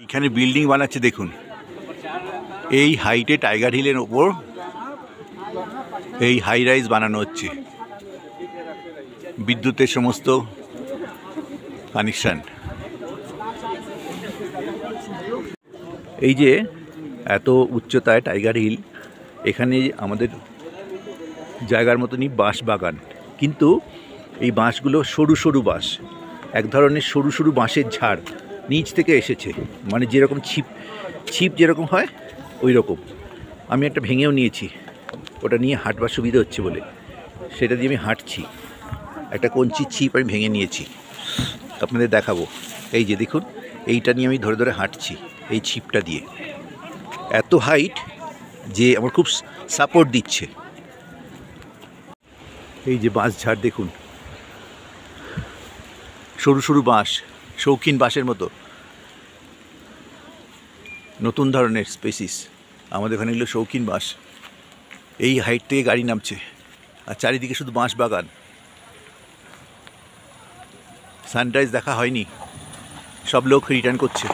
এখানে বিল্ডিং বানাচ্ছে দেখুন, এই হাইটে টাইগার হিলের ওপর এই হাই রাইজ বানানো হচ্ছে, বিদ্যুতের সমস্ত কানেকশন। এই যে এত উচ্চতায় টাইগার হিল, এখানে আমাদের জায়গার মতনই বাঁশ বাগান, কিন্তু এই বাঁশগুলো সরু সরু বাঁশ, এক ধরনের সরু সরু বাঁশের ঝাড় নিচ থেকে এসেছে, মানে যেরকম ছিপ যেরকম হয় ওই রকম। আমি একটা ভেঙেও নিয়েছি, ওটা নিয়ে হাঁটবার সুবিধা হচ্ছে বলে সেটা দিয়ে আমি হাঁটছি। একটা কঞ্চির ছিপ আমি ভেঙে নিয়েছি, আপনাদের দেখাবো। এই যে দেখুন, এইটা নিয়ে আমি ধরে ধরে হাঁটছি এই ছিপটা দিয়ে। এত হাইট যে আমার খুব সাপোর্ট দিচ্ছে। এই যে বাঁশ ঝাড় দেখুন, সরু সরু বাঁশ, শৌখিন বাঁশের মতো, নতুন ধরনের স্পেসিস। আমাদের ওখানে এগুলো শৌখিন বাঁশ। এই হাইট থেকে গাড়ি নামছে, আর চারিদিকে শুধু বাঁশ বাগান। সানরাইজ দেখা হয়নি, সব লোক রিটার্ন করছে।